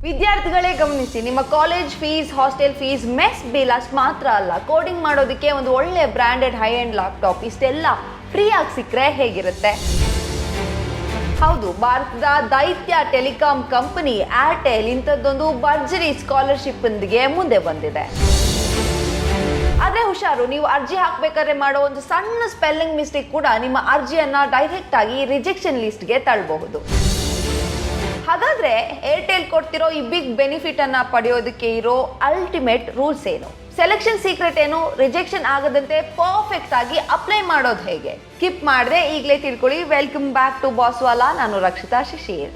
ವಿದ್ಯಾರ್ಥಿಗಳೇ ಗಮನಿಸಿ, ನಿಮ್ಮ college fees, hostel fees, mess bill ಅಷ್ಟು ಮಾತ್ರ ಅಲ್ಲ, ಕೋಡಿಂಗ್ ಮಾಡೋದಕ್ಕೆ ಒಂದು ಒಳ್ಳೆ ಬ್ರ್ಯಾಂಡೆಡ್ ಹೈ ಎಂಡ್ ಲ್ಯಾಪ್ಟಾಪ್ ಇಷ್ಟೆಲ್ಲ ಫ್ರೀ ಆಗಿ ಸಿಕ್ಕರೆ ಹೇಗಿರುತ್ತೆ? ಹೌದು, ಭಾರತದ ದೈತ್ಯ ಟೆಲಿಕಾಂ ಕಂಪನಿ ಏರ್ಟೆಲ್ ಇಂಥದ್ದೊಂದು ಭರ್ಜರಿ ಸ್ಕಾಲರ್ಶಿಪ್ ಒಂದಿಗೆ ಮುಂದೆ ಬಂದಿದೆ. ಆದ್ರೆ ಹುಷಾರು, ನೀವು ಅರ್ಜಿ ಹಾಕ್ಬೇಕಾದ್ರೆ ಮಾಡೋ ಒಂದು ಸಣ್ಣ ಸ್ಪೆಲ್ಲಿಂಗ್ ಮಿಸ್ಟೇಕ್ ಕೂಡ ನಿಮ್ಮ ಅರ್ಜಿಯನ್ನ ಡೈರೆಕ್ಟ್ ಆಗಿ ರಿಜೆಕ್ಷನ್ ಲಿಸ್ಟ್ಗೆ ತಳ್ಳಬಹುದು. ಹಾಗಾದ್ರೆ ಏರ್ಟೆಲ್ ಕೊಡ್ತಿರೋ ಈ ಬಿಗ್ ಬೆನಿಫಿಟ್ ಅನ್ನ ಪಡೆಯೋದಕ್ಕೆ ಇರೋ ಅಲ್ಟಿಮೇಟ್ ರೂಲ್ಸ್ ಏನು? ಸೆಲೆಕ್ಷನ್ ಸೀಕ್ರೆಟ್ ಏನು? ರಿಜೆಕ್ಷನ್ ಆಗದಂತೆ ಪರ್ಫೆಕ್ಟ್ ಆಗಿ ಅಪ್ಲೈ ಮಾಡೋದು ಹೇಗೆ? ಸ್ಕಿಪ್ ಮಾಡದೆ ಈಗಲೇ ತಿಳ್ಕೊಳ್ಳಿ. Welcome back to Bosswala. ನಾನು ರಕ್ಷಿತಾ ಶಿಶಿರ್.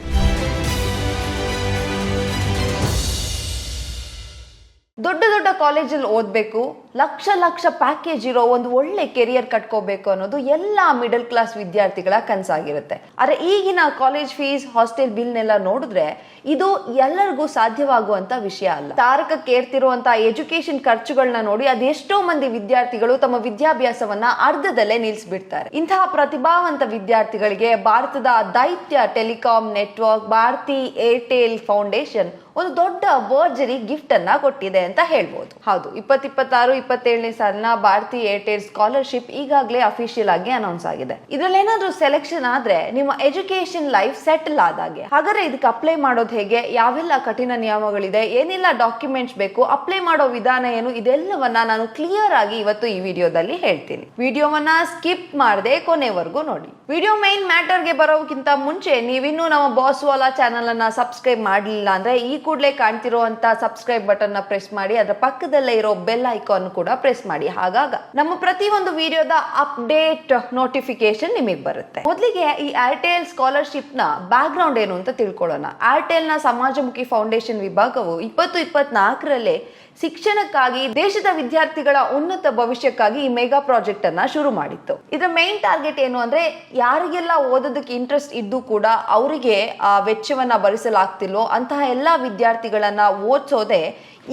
ದೊಡ್ಡ ದೊಡ್ಡ ಕಾಲೇಜಲ್ಲಿ ಓದಬೇಕು, ಲಕ್ಷ ಲಕ್ಷ ಪ್ಯಾಕೇಜ್ ಇರೋ ಒಂದು ಒಳ್ಳೆ ಕೆರಿಯರ್ ಕಟ್ಕೋಬೇಕು ಅನ್ನೋದು ಎಲ್ಲ ಮಿಡಲ್ ಕ್ಲಾಸ್ ವಿದ್ಯಾರ್ಥಿಗಳ ಕನಸಾಗಿರುತ್ತೆ. ಆದರೆ ಈಗಿನ ಕಾಲೇಜ್ ಫೀಸ್, ಹಾಸ್ಟೆಲ್ ಬಿಲ್ನೆಲ್ಲ ನೋಡಿದ್ರೆ ಇದು ಎಲ್ಲರಿಗೂ ಸಾಧ್ಯವಾಗುವಂತ ವಿಷಯ ಅಲ್ಲ. ತಾರಕಕ್ಕೇರ್ತಿರುವಂತ ಎಜುಕೇಶನ್ ಖರ್ಚುಗಳನ್ನ ನೋಡಿ ಅದೆಷ್ಟೋ ಮಂದಿ ವಿದ್ಯಾರ್ಥಿಗಳು ತಮ್ಮ ವಿದ್ಯಾಭ್ಯಾಸವನ್ನ ಅರ್ಧದಲ್ಲೇ ನಿಲ್ಲಿಸ್ಬಿಡ್ತಾರೆ. ಇಂತಹ ಪ್ರತಿಭಾವಂತ ವಿದ್ಯಾರ್ಥಿಗಳಿಗೆ ಭಾರತದ ದೈತ್ಯ telecom network Bharti Airtel foundation ಒಂದು ದೊಡ್ಡ ಭರ್ಜರಿ ಗಿಫ್ಟ್ ಅನ್ನ ಕೊಟ್ಟಿದೆ ಅಂತ ಹೇಳ್ಬೋದು. ಹೌದು, 2026-27ನೇ ಸಾಲಿನ ಭಾರತಿ ಏರ್ಟೆಲ್ ಸ್ಕಾಲರ್ಶಿಪ್ ಈಗಾಗಲೇ ಅಫಿಷಿಯಲ್ ಆಗಿ ಅನೌನ್ಸ್ ಆಗಿದೆ. ಇದ್ರಲ್ಲಿ ಏನಾದ್ರೂ ಸೆಲೆಕ್ಷನ್ ಆದ್ರೆ ನಿಮ್ಮ ಎಜುಕೇಶನ್ ಲೈಫ್ ಸೆಟಲ್ ಆದಾಗೆ. ಹಾಗಾದ್ರೆ ಇದಕ್ಕೆ ಅಪ್ಲೈ ಮಾಡೋದು ಹೇಗೆ? ಯಾವೆಲ್ಲ ಕಠಿಣ ನಿಯಮಗಳಿದೆ? ಏನೆಲ್ಲ ಡಾಕ್ಯುಮೆಂಟ್ಸ್ ಬೇಕು? ಅಪ್ಲೈ ಮಾಡೋ ವಿಧಾನ ಏನು? ಇದೆಲ್ಲವನ್ನ ನಾನು ಕ್ಲಿಯರ್ ಆಗಿ ಇವತ್ತು ಈ ವಿಡಿಯೋದಲ್ಲಿ ಹೇಳ್ತೀನಿ. ವಿಡಿಯೋವನ್ನ ಸ್ಕಿಪ್ ಮಾಡದೆ ಕೊನೆವರೆಗೂ ನೋಡಿ. ವಿಡಿಯೋ ಮೈನ್ ಮ್ಯಾಟರ್ಗೆ ಬರೋಕ್ಕಿಂತ ಮುಂಚೆ ನೀವಿನ್ನೂ ನಮ್ಮ ಬಾಸ್ವಾಲಾ ಚಾನಲ್ ಅನ್ನ ಸಬ್ಸ್ಕ್ರೈಬ್ ಮಾಡಲಿಲ್ಲ ಅಂದ್ರೆ ಈ ಕೂಡಲೇ ಕಾಣ್ತಿರುವಂತ ಸಬ್ಸ್ಕ್ರೈಬ್ ಬಟನ್ ನ ಪ್ರೆಸ್ ಮಾಡಿ, ಅದರ ಪಕ್ಕದಲ್ಲೇ ಇರೋ ಬೆಲ್ ಐಕಾನ್ ಕೂಡ ಪ್ರೆಸ್ ಮಾಡಿ. ಹಾಗಾಗ ನಮ್ಮ ಪ್ರತಿಯೊಂದು ವಿಡಿಯೋದ ಅಪ್ಡೇಟ್ ನೋಟಿಫಿಕೇಶನ್ ನಿಮಗೆ ಬರುತ್ತೆ. ಮೊದಲಿಗೆ ಈ ಏರ್ಟೆಲ್ ಸ್ಕಾಲರ್ಶಿಪ್ ನ ಬ್ಯಾಕ್ ಗ್ರೌಂಡ್ ಏನು ಅಂತ ತಿಳ್ಕೊಳ್ಳೋಣ. ಏರ್ಟೆಲ್ ನ ಸಮಾಜಮುಖಿ ಫೌಂಡೇಶನ್ ವಿಭಾಗವು 2024ರಲ್ಲೇ ಶಿಕ್ಷಣಕ್ಕಾಗಿ, ದೇಶದ ವಿದ್ಯಾರ್ಥಿಗಳ ಉನ್ನತ ಭವಿಷ್ಯಕ್ಕಾಗಿ ಈ ಮೆಗಾ ಪ್ರಾಜೆಕ್ಟ್ ಅನ್ನ ಶುರು ಮಾಡಿತ್ತು. ಇದರ ಮೇನ್ ಟಾರ್ಗೆಟ್ ಏನು ಅಂದ್ರೆ, ಯಾರಿಗೆಲ್ಲ ಓದೋದಕ್ಕೆ ಇಂಟ್ರೆಸ್ಟ್ ಇದ್ದು ಕೂಡ ಅವರಿಗೆ ಆ ವೆಚ್ಚವನ್ನ ಭರಿಸಲಾಗ್ತಿಲ್ಲೋ ಅಂತಹ ಎಲ್ಲಾ ವಿದ್ಯಾರ್ಥಿಗಳನ್ನ ಓದಿಸೋದೇ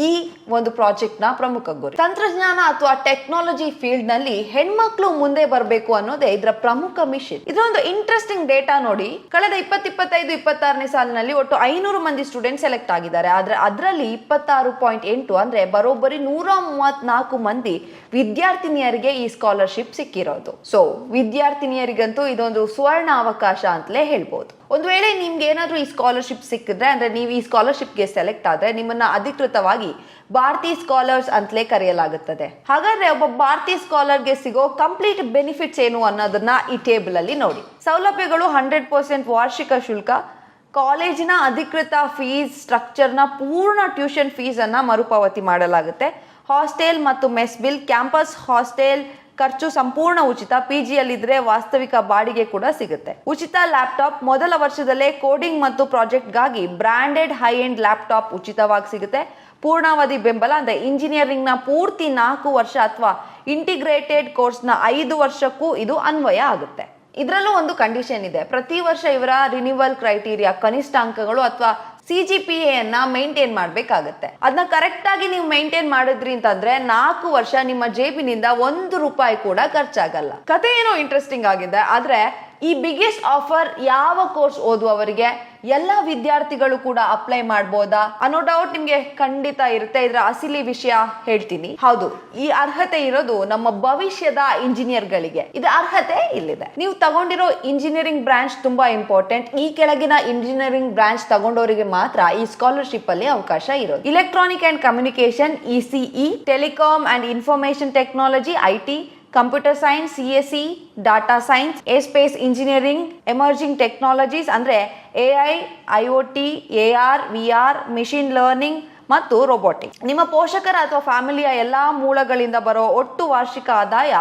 ಈ ಒಂದು ಪ್ರಾಜೆಕ್ಟ್ ನ ಪ್ರಮುಖ ಗುರಿ. ತಂತ್ರಜ್ಞಾನ ಅಥವಾ ಟೆಕ್ನಾಲಜಿ ಫೀಲ್ಡ್ ನಲ್ಲಿ ಹೆಣ್ಮಕ್ಳು ಮುಂದೆ ಬರಬೇಕು ಅನ್ನೋದೇ ಇದರ ಪ್ರಮುಖ ಮಿಷನ್. ಇದೊಂದು ಇಂಟ್ರೆಸ್ಟಿಂಗ್ ಡೇಟಾ ನೋಡಿ. ಕಳೆದ 2025-26ನೇ ಸಾಲಿನಲ್ಲಿ ಒಟ್ಟು 500 ಮಂದಿ ಸ್ಟೂಡೆಂಟ್ ಸೆಲೆಕ್ಟ್ ಆಗಿದ್ದಾರೆ. ಆದ್ರೆ ಅದರಲ್ಲಿ 26.8 ಅಂದ್ರೆ ಬರೋಬ್ಬರಿ 134 ಮಂದಿ ವಿದ್ಯಾರ್ಥಿನಿಯರಿಗೆ ಈ ಸ್ಕಾಲರ್ಶಿಪ್ ಸಿಕ್ಕಿರೋದು. ಸೊ ವಿದ್ಯಾರ್ಥಿನಿಯರಿಗಂತೂ ಇದೊಂದು ಸುವರ್ಣ ಅವಕಾಶ ಅಂತಲೇ ಹೇಳ್ಬೋದು. ಒಂದು ವೇಳೆ ನಿಮ್ಗೆ ಏನಾದ್ರೂ ಈ ಸ್ಕಾಲರ್ಶಿಪ್ ಸಿಕ್ಕಿದ್ರೆ, ಅಂದ್ರೆ ನೀವು ಈ ಸ್ಕಾಲರ್ಶಿಪ್ಗೆ ಸೆಲೆಕ್ಟ್ ಆದ್ರೆ ನಿಮ್ಮನ್ನ ಅಧಿಕೃತವಾಗಿ ಭಾರತಿ ಸ್ಕಾಲರ್ಸ್ ಅಂತಲೇ ಕರೆಯಲಾಗುತ್ತದೆ. ಹಾಗಾದ್ರೆ ಒಬ್ಬ ಭಾರತಿ ಸ್ಕಾಲರ್ಗೆ ಸಿಗೋ ಕಂಪ್ಲೀಟ್ ಬೆನಿಫಿಟ್ಸ್ ಏನು ಅನ್ನೋದನ್ನ ಈ ಟೇಬಲ್ ಅಲ್ಲಿ ನೋಡಿ. ಸೌಲಭ್ಯಗಳು: 100% ವಾರ್ಷಿಕ ಶುಲ್ಕ, ಕಾಲೇಜಿನ ಅಧಿಕೃತ ಫೀಸ್ ಸ್ಟ್ರಕ್ಚರ್ನ ಪೂರ್ಣ ಟ್ಯೂಷನ್ ಫೀಸ್ ಅನ್ನ ಮರುಪಾವತಿ ಮಾಡಲಾಗುತ್ತೆ. ಹಾಸ್ಟೆಲ್ ಮತ್ತು ಮೆಸ್ ಬಿಲ್, ಕ್ಯಾಂಪಸ್ ಹಾಸ್ಟೆಲ್ ಖರ್ಚು ಸಂಪೂರ್ಣ ಉಚಿತ. ಪಿಜಿಯಲ್ಲಿದ್ರೆ ವಾಸ್ತವಿಕ ಬಾಡಿಗೆ ಕೂಡ ಸಿಗುತ್ತೆ. ಉಚಿತ ಲ್ಯಾಪ್ಟಾಪ್, ಮೊದಲ ವರ್ಷದಲ್ಲೇ ಕೋಡಿಂಗ್ ಮತ್ತು ಪ್ರಾಜೆಕ್ಟ್ಗಾಗಿ ಬ್ರಾಂಡೆಡ್ ಹೈ ಎಂಡ್ ಲ್ಯಾಪ್ಟಾಪ್ ಉಚಿತವಾಗಿ ಸಿಗುತ್ತೆ. ಪೂರ್ಣಾವಧಿ ಬೆಂಬಲ ಅಂದ್ರೆ ಇಂಜಿನಿಯರಿಂಗ್ ನ ಪೂರ್ತಿ 4 ವರ್ಷ ಅಥವಾ ಇಂಟಿಗ್ರೇಟೆಡ್ ಕೋರ್ಸ್ ನ 5 ವರ್ಷಕ್ಕೂ ಇದು ಅನ್ವಯ ಆಗುತ್ತೆ. ಇದರಲ್ಲೂ ಒಂದು ಕಂಡೀಷನ್ ಇದೆ. ಪ್ರತಿ ವರ್ಷ ಇವರ ರಿನ್ಯೂವಲ್ ಕ್ರೈಟೀರಿಯಾ, ಕನಿಷ್ಠ ಅಂಕಗಳು ಅಥವಾ CGPA ಅನ್ನ ಮೇಂಟೈನ್ ಮಾಡ್ಬೇಕಾಗತ್ತೆ. ಅದನ್ನ ಕರೆಕ್ಟ್ ಆಗಿ ನೀವು ಮೇಂಟೈನ್ ಮಾಡಿದ್ರಿ ಅಂತಂದ್ರೆ 4 ವರ್ಷ ನಿಮ್ಮ ಜೇಬಿನಿಂದ 1 ರೂಪಾಯಿ ಕೂಡ ಖರ್ಚಾಗಲ್ಲ. ಕತೆ ಏನೋ ಇಂಟ್ರೆಸ್ಟಿಂಗ್ ಆಗಿದೆ. ಆದ್ರೆ ಈ ಬಿಗ್ಗೆಸ್ಟ್ ಆಫರ್ ಯಾವ ಕೋರ್ಸ್ ಓದುವವರಿಗೆ, ಎಲ್ಲ ವಿದ್ಯಾರ್ಥಿಗಳು ಕೂಡ ಅಪ್ಲೈ ಮಾಡಬಹುದಾ ಅನ್ನೋ ಡೌಟ್ ನಿಮ್ಗೆ ಖಂಡಿತ ಇರುತ್ತೆ. ಇದರ ಅಸಲಿ ವಿಷಯ ಹೇಳ್ತೀನಿ. ಹೌದು, ಈ ಅರ್ಹತೆ ಇರೋದು ನಮ್ಮ ಭವಿಷ್ಯದ ಇಂಜಿನಿಯರ್ಗಳಿಗೆ. ಇದರ ಅರ್ಹತೆ ಇಲ್ಲಿದೆ. ನೀವು ತಗೊಂಡಿರೋ ಇಂಜಿನಿಯರಿಂಗ್ ಬ್ರಾಂಚ್ ತುಂಬಾ ಇಂಪಾರ್ಟೆಂಟ್. ಈ ಕೆಳಗಿನ ಇಂಜಿನಿಯರಿಂಗ್ ಬ್ರಾಂಚ್ ತಗೊಂಡವರಿಗೆ ಮಾತ್ರ ಈ ಸ್ಕಾಲರ್ಶಿಪ್ ಅಲ್ಲಿ ಅವಕಾಶ ಇರೋದು. Electronic and communication ECE, telecom and information technology IT, computer science CSE, data science, aerospace engineering, emerging technologies ಅಂದ್ರೆ AI, IoT, AR, VR, machine learning ಮತ್ತು ರೋಬೋಟಿಕ್ಸ್. ನಿಮ್ಮ ಪೋಷಕರ ಅಥವಾ ಫ್ಯಾಮಿಲಿಯ ಎಲ್ಲಾ ಮೂಲಗಳಿಂದ ಬರೋ ಒಟ್ಟು ವಾರ್ಷಿಕ ಆದಾಯ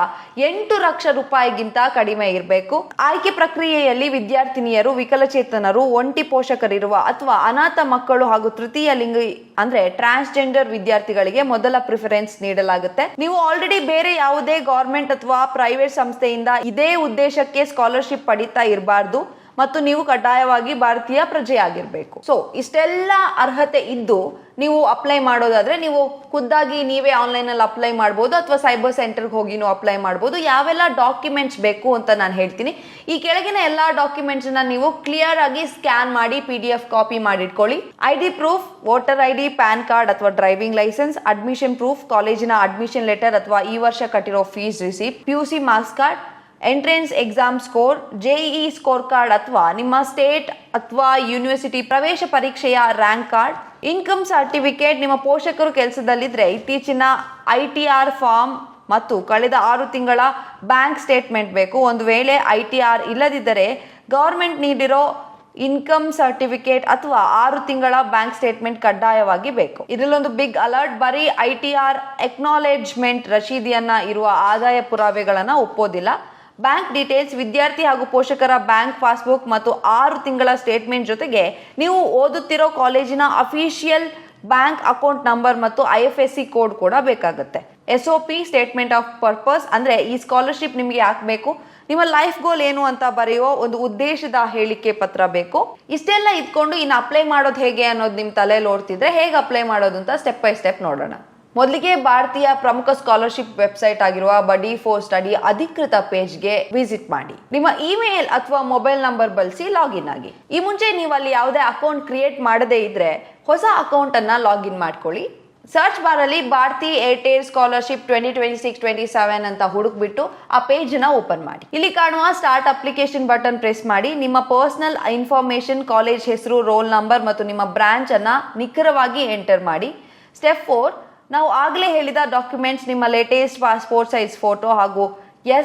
8 ಲಕ್ಷ ರೂಪಾಯಿಗಿಂತ ಕಡಿಮೆ ಇರಬೇಕು. ಆಯ್ಕೆ ಪ್ರಕ್ರಿಯೆಯಲ್ಲಿ ವಿದ್ಯಾರ್ಥಿನಿಯರು, ವಿಕಲಚೇತನರು, ಒಂಟಿ ಪೋಷಕರಿರುವ ಅಥವಾ ಅನಾಥ ಮಕ್ಕಳು ಹಾಗೂ ತೃತೀಯ ಲಿಂಗಿ ಅಂದ್ರೆ ಟ್ರಾನ್ಸ್ಜೆಂಡರ್ ವಿದ್ಯಾರ್ಥಿಗಳಿಗೆ ಮೊದಲ ಪ್ರಿಫರೆನ್ಸ್ ನೀಡಲಾಗುತ್ತೆ. ನೀವು ಆಲ್ರೆಡಿ ಬೇರೆ ಯಾವುದೇ ಗವರ್ಮೆಂಟ್ ಅಥವಾ ಪ್ರೈವೇಟ್ ಸಂಸ್ಥೆಯಿಂದ ಇದೇ ಉದ್ದೇಶಕ್ಕೆ ಸ್ಕಾಲರ್ಶಿಪ್ ಪಡಿತಾ ಇರಬಾರ್ದು. ಮತ್ತು ನೀವು ಕಡ್ಡಾಯವಾಗಿ ಭಾರತೀಯ ಪ್ರಜೆಯಾಗಿರ್ಬೇಕು. ಸೊ ಇಷ್ಟೆಲ್ಲ ಅರ್ಹತೆ ಇದ್ದು ನೀವು ಅಪ್ಲೈ ಮಾಡೋದಾದ್ರೆ ನೀವು ಖುದ್ದಾಗಿ ನೀವೇ ಆನ್ಲೈನ್ ಅಲ್ಲಿ ಅಪ್ಲೈ ಮಾಡ್ಬೋದು ಅಥವಾ ಸೈಬರ್ ಸೆಂಟರ್ಗೆ ಹೋಗಿನೂ ಅಪ್ಲೈ ಮಾಡ್ಬೋದು. ಯಾವೆಲ್ಲ ಡಾಕ್ಯುಮೆಂಟ್ಸ್ ಬೇಕು ಅಂತ ನಾನು ಹೇಳ್ತೀನಿ. ಈ ಕೆಳಗಿನ ಎಲ್ಲಾ ಡಾಕ್ಯುಮೆಂಟ್ಸ್ ನೀವು ಕ್ಲಿಯರ್ ಆಗಿ ಸ್ಕ್ಯಾನ್ ಮಾಡಿ PDF ಕಾಪಿ ಮಾಡಿಟ್ಕೊಳ್ಳಿ. ID proof, voter ID, PAN card ಅಥವಾ ಡ್ರೈವಿಂಗ್ ಲೈಸೆನ್ಸ್, ಅಡ್ಮಿಷನ್ ಪ್ರೂಫ್, ಕಾಲೇಜಿನ ಅಡ್ಮಿಷನ್ ಲೆಟರ್ ಅಥವಾ ಈ ವರ್ಷ ಕಟ್ಟಿರೋ fees receipt, PUC marks card, entrance exam score, JEE score card ಅಥವಾ ನಿಮ್ಮ ಸ್ಟೇಟ್ ಅಥವಾ ಯೂನಿವರ್ಸಿಟಿ ಪ್ರವೇಶ ಪರೀಕ್ಷೆಯ ರ್ಯಾಂಕ್ ಕಾರ್ಡ್, ಇನ್ಕಮ್ ಸರ್ಟಿಫಿಕೇಟ್, ನಿಮ್ಮ ಪೋಷಕರು ಕೆಲಸದಲ್ಲಿದ್ರೆ ಇತ್ತೀಚಿನ ITR ಫಾರ್ಮ್ ಮತ್ತು ಕಳೆದ 6 ತಿಂಗಳ ಬ್ಯಾಂಕ್ ಸ್ಟೇಟ್ಮೆಂಟ್ ಬೇಕು. ಒಂದು ವೇಳೆ ITR ಇಲ್ಲದಿದ್ದರೆ ಗವರ್ಮೆಂಟ್ ನೀಡಿರೋ ಇನ್ಕಮ್ ಸರ್ಟಿಫಿಕೇಟ್ ಅಥವಾ 6 ತಿಂಗಳ ಬ್ಯಾಂಕ್ ಸ್ಟೇಟ್ಮೆಂಟ್ ಕಡ್ಡಾಯವಾಗಿ ಬೇಕು. ಇದರಲ್ಲೊಂದು ಬಿಗ್ ಅಲರ್ಟ್, ಬರೀ ITR ಎಕ್ನಾಲೆಜ್ಮೆಂಟ್ ರಶೀದಿಯನ್ನ ಇರುವ ಆದಾಯ ಪುರಾವೆಗಳನ್ನ ಒಪ್ಪೋದಿಲ್ಲ. ಬ್ಯಾಂಕ್ ಡೀಟೇಲ್ಸ್, ವಿದ್ಯಾರ್ಥಿ ಹಾಗೂ ಪೋಷಕರ ಬ್ಯಾಂಕ್ ಪಾಸ್ಬುಕ್ ಮತ್ತು 6 ತಿಂಗಳ ಸ್ಟೇಟ್ಮೆಂಟ್ ಜೊತೆಗೆ ನೀವು ಓದುತ್ತಿರೋ ಕಾಲೇಜಿನ ಅಫಿಷಿಯಲ್ ಬ್ಯಾಂಕ್ ಅಕೌಂಟ್ ನಂಬರ್ ಮತ್ತು IFSC ಕೋಡ್ ಕೂಡ ಬೇಕಾಗುತ್ತೆ. SOP ಸ್ಟೇಟ್ಮೆಂಟ್ ಆಫ್ ಪರ್ಪಸ್ ಅಂದ್ರೆ ಈ ಸ್ಕಾಲರ್ಶಿಪ್ ನಿಮಗೆ ಯಾಕೆ ಬೇಕು, ನಿಮ್ಮ ಲೈಫ್ ಗೋಲ್ ಏನು ಅಂತ ಬರೆಯೋ ಒಂದು ಉದ್ದೇಶದ ಹೇಳಿಕೆ ಪತ್ರ ಬೇಕು. ಇಷ್ಟೆಲ್ಲ ಇದ್ಕೊಂಡು ಇನ್ನು ಅಪ್ಲೈ ಮಾಡೋದು ಹೇಗೆ ಅನ್ನೋದು ನಿಮ್ಮ ತಲೆಯಲ್ಲಿ ಓಡ್ತಿದ್ರೆ ಹೇಗೆ ಅಪ್ಲೈ ಮಾಡೋದು ಅಂತ ಸ್ಟೆಪ್ ಬೈ ಸ್ಟೆಪ್ ನೋಡೋಣ. ಮೊದಲಿಗೆ ಭಾರತೀಯ ಪ್ರಮುಖ ಸ್ಕಾಲರ್ಶಿಪ್ ವೆಬ್ಸೈಟ್ ಆಗಿರುವ ಬಡಿ ಫಾರ್ ಸ್ಟಡಿ ಅಧಿಕೃತ ಪೇಜ್ಗೆ ವಿಸಿಟ್ ಮಾಡಿ. ನಿಮ್ಮ ಇಮೇಲ್ ಅಥವಾ ಮೊಬೈಲ್ ನಂಬರ್ ಬಳಸಿ ಲಾಗಿನ್ ಆಗಿ. ಈ ಮುಂಚೆ ನೀವು ಅಲ್ಲಿ ಯಾವುದೇ ಅಕೌಂಟ್ ಕ್ರಿಯೇಟ್ ಮಾಡದೇ ಇದ್ರೆ ಹೊಸ ಅಕೌಂಟ್ ಅನ್ನ ಲಾಗಿನ್ ಮಾಡ್ಕೊಳ್ಳಿ. ಸರ್ಚ್ ಬಾರ್ ಅಲ್ಲಿ ಭಾರತಿ ಏರ್ಟೆಲ್ ಸ್ಕಾಲರ್ಶಿಪ್ 2026-27 ಅಂತ ಹುಡುಕ್ಬಿಟ್ಟು ಆ ಪೇಜ್ ನ ಓಪನ್ ಮಾಡಿ. ಇಲ್ಲಿ ಕಾಣುವ ಸ್ಟಾರ್ಟ್ ಅಪ್ಲಿಕೇಶನ್ ಬಟನ್ ಪ್ರೆಸ್ ಮಾಡಿ. ನಿಮ್ಮ ಪರ್ಸನಲ್ ಇನ್ಫಾರ್ಮೇಶನ್, ಕಾಲೇಜ್ ಹೆಸರು, ರೋಲ್ ನಂಬರ್ ಮತ್ತು ನಿಮ್ಮ ಬ್ರಾಂಚ್ ಅನ್ನ ನಿಖರವಾಗಿ ಎಂಟರ್ ಮಾಡಿ. ಸ್ಟೆಪ್ 4, ನಾವು ಆಗಲೇ ಹೇಳಿದ ಡಾಕ್ಯುಮೆಂಟ್ಸ್, ನಿಮ್ಮ ಲೇಟೆಸ್ಟ್ ಪಾಸ್ಪೋರ್ಟ್ ಸೈಜ್ ಫೋಟೋ ಹಾಗೂ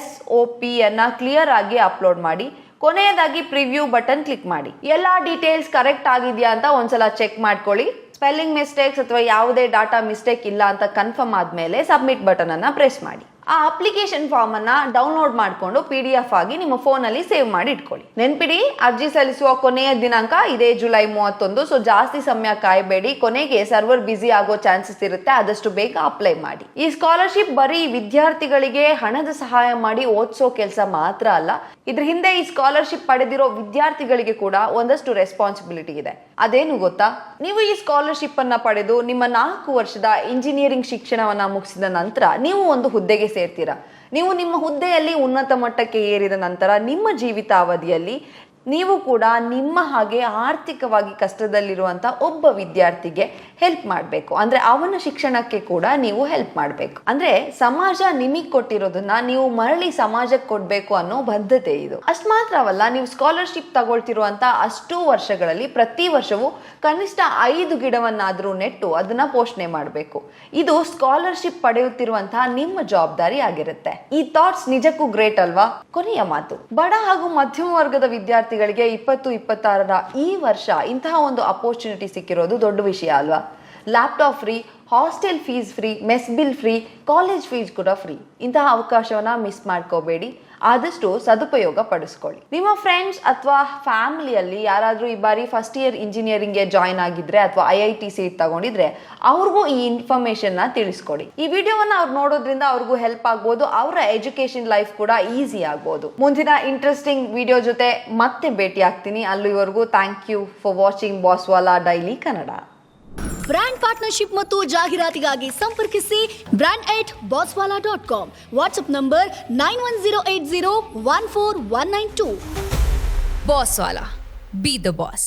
SOP ಅನ್ನ ಕ್ಲಿಯರ್ ಆಗಿ ಅಪ್ಲೋಡ್ ಮಾಡಿ. ಕೊನೆಯದಾಗಿ ಪ್ರಿವ್ಯೂ ಬಟನ್ ಕ್ಲಿಕ್ ಮಾಡಿ. ಎಲ್ಲಾ ಡೀಟೇಲ್ಸ್ ಕರೆಕ್ಟ್ ಆಗಿದೆಯಾ ಅಂತ ಒಂದ್ಸಲ ಚೆಕ್ ಮಾಡ್ಕೊಳ್ಳಿ. ಸ್ಪೆಲ್ಲಿಂಗ್ ಮಿಸ್ಟೇಕ್ಸ್ ಅಥವಾ ಯಾವುದೇ ಡಾಟಾ ಮಿಸ್ಟೇಕ್ ಇಲ್ಲ ಅಂತ ಕನ್ಫರ್ಮ್ ಆದ್ಮೇಲೆ ಸಬ್ಮಿಟ್ ಬಟನ್ ಅನ್ನ ಪ್ರೆಸ್ ಮಾಡಿ. ಆ ಅಪ್ಲಿಕೇಶನ್ ಫಾರ್ಮ್ ಅನ್ನ ಡೌನ್ಲೋಡ್ ಮಾಡಿಕೊಂಡು PDF ಆಗಿ ನಿಮ್ಮ ಫೋನ್ ಅಲ್ಲಿ ಸೇವ್ ಮಾಡಿ ಇಟ್ಕೊಳ್ಳಿ. ನೆನ್ಪಿಡಿ, ಅರ್ಜಿ ಸಲ್ಲಿಸುವ ಕೊನೆಯ ದಿನಾಂಕ ಇದೇ ಜುಲೈ 31. ಸೊ ಜಾಸ್ತಿ ಸಮಯ ಕಾಯಬೇಡಿ, ಕೊನೆಗೆ ಸರ್ವರ್ ಬಿಸಿ ಆಗೋ ಚಾನ್ಸಸ್ ಇರುತ್ತೆ. ಆದಷ್ಟು ಬೇಗ ಅಪ್ಲೈ ಮಾಡಿ. ಈ ಸ್ಕಾಲರ್ಶಿಪ್ ಬರೀ ವಿದ್ಯಾರ್ಥಿಗಳಿಗೆ ಹಣದ ಸಹಾಯ ಮಾಡಿ ಓದಿಸೋ ಕೆಲಸ ಮಾತ್ರ ಅಲ್ಲ, ಇದ್ರ ಹಿಂದೆ ಈ ಸ್ಕಾಲರ್ಶಿಪ್ ಪಡೆದಿರೋ ವಿದ್ಯಾರ್ಥಿಗಳಿಗೆ ಕೂಡ ಒಂದಷ್ಟು ರೆಸ್ಪಾನ್ಸಿಬಿಲಿಟಿ ಇದೆ. ಅದೇನು ಗೊತ್ತಾ? ನೀವು ಈ ಸ್ಕಾಲರ್ಶಿಪ್ ಅನ್ನ ಪಡೆದು ನಿಮ್ಮ 4 ವರ್ಷದ ಇಂಜಿನಿಯರಿಂಗ್ ಶಿಕ್ಷಣವನ್ನ ಮುಗಿಸಿದ ನಂತರ ನೀವು ಒಂದು ಹುದ್ದೆಗೆ ಸೇರ್ತೀರಾ. ನೀವು ನಿಮ್ಮ ಹುದ್ದೆಯಲ್ಲಿ ಉನ್ನತ ಮಟ್ಟಕ್ಕೆ ಏರಿದ ನಂತರ ನಿಮ್ಮ ಜೀವಿತಾವಧಿಯಲ್ಲಿ ನೀವು ಕೂಡ ನಿಮ್ಮ ಹಾಗೆ ಆರ್ಥಿಕವಾಗಿ ಕಷ್ಟದಲ್ಲಿರುವಂತ ಒಬ್ಬ ವಿದ್ಯಾರ್ಥಿಗೆ ಹೆಲ್ಪ್ ಮಾಡಬೇಕು. ಅಂದ್ರೆ ಅವನ ಶಿಕ್ಷಣಕ್ಕೆ ಕೂಡ ನೀವು ಹೆಲ್ಪ್ ಮಾಡಬೇಕು. ಅಂದ್ರೆ ಸಮಾಜ ನಿಮಗೆ ಕೊಟ್ಟಿರೋದನ್ನ ನೀವು ಮರಳಿ ಸಮಾಜಕ್ಕೆ ಕೊಡ್ಬೇಕು ಅನ್ನೋ ಬದ್ಧತೆ ಇದು. ಅಷ್ಟು ಮಾತ್ರವಲ್ಲ, ನೀವು ಸ್ಕಾಲರ್ಶಿಪ್ ತಗೊಳ್ತಿರುವಂತ ಅಷ್ಟು ವರ್ಷಗಳಲ್ಲಿ ಪ್ರತಿ ವರ್ಷವೂ ಕನಿಷ್ಠ 5 ಗಿಡವನ್ನಾದ್ರೂ ನೆಟ್ಟು ಅದನ್ನ ಪೋಷಣೆ ಮಾಡಬೇಕು. ಇದು ಸ್ಕಾಲರ್ಶಿಪ್ ಪಡೆಯುತ್ತಿರುವಂತಹ ನಿಮ್ಮ ಜವಾಬ್ದಾರಿ ಆಗಿರುತ್ತೆ. ಈ ಥಾಟ್ಸ್ ನಿಜಕ್ಕೂ ಗ್ರೇಟ್ ಅಲ್ವಾ? ಕೊನೆಯ ಮಾತು, ಬಡ ಹಾಗೂ ಮಧ್ಯಮ ವರ್ಗದ ವಿದ್ಯಾರ್ಥಿಗಳಿಗೆ 2026 ಈ ವರ್ಷ ಇಂತಹ ಒಂದು ಅಪರ್ಚುನಿಟಿ ಸಿಕ್ಕಿರೋದು ದೊಡ್ಡ ವಿಷಯ ಅಲ್ವಾ? Laptop free, hostel fees free, mess bill free, college fees ಕೂಡ ಫ್ರೀ. ಇಂತಹ ಅವಕಾಶವನ್ನ ಮಿಸ್ ಮಾಡ್ಕೋಬೇಡಿ. ಆದಷ್ಟು ಸದುಪಯೋಗ ಪಡಿಸ್ಕೊಳ್ಳಿ. ನಿಮ್ಮ ಫ್ರೆಂಡ್ಸ್ ಅಥವಾ ಫ್ಯಾಮಿಲಿಯಲ್ಲಿ ಯಾರಾದ್ರೂ ಈ ಬಾರಿ ಫಸ್ಟ್ ಇಯರ್ ಇಂಜಿನಿಯರಿಂಗ್ಗೆ ಜಾಯ್ನ್ ಆಗಿದ್ರೆ ಅಥವಾ IIT ಸೀಟ್ ತಗೊಂಡಿದ್ರೆ ಅವ್ರಿಗೂ ಈ ಇನ್ಫಾರ್ಮೇಶನ್ ನ ತಿಳಿಸ್ಕೊಡಿ. ಈ ವಿಡಿಯೋವನ್ನ ಅವ್ರು ನೋಡೋದ್ರಿಂದ ಅವ್ರಿಗೂ ಹೆಲ್ಪ್ ಆಗ್ಬೋದು, ಅವರ ಎಜುಕೇಶನ್ ಲೈಫ್ ಕೂಡ ಈಸಿ ಆಗ್ಬೋದು. ಮುಂದಿನ ಇಂಟ್ರೆಸ್ಟಿಂಗ್ ವಿಡಿಯೋ ಜೊತೆ ಮತ್ತೆ ಭೇಟಿ ಆಗ್ತೀನಿ. ಅಲ್ಲಿವರೆಗೂ thank you for watching Bosswala daily Kannada. Brand partnership ಮತ್ತು ಜಾಹೀರಾತಿಗಾಗಿ ಸಂಪರ್ಕಿಸಿ brand@bosswala.com. WhatsApp number 9108014192. Bosswala. Be the boss.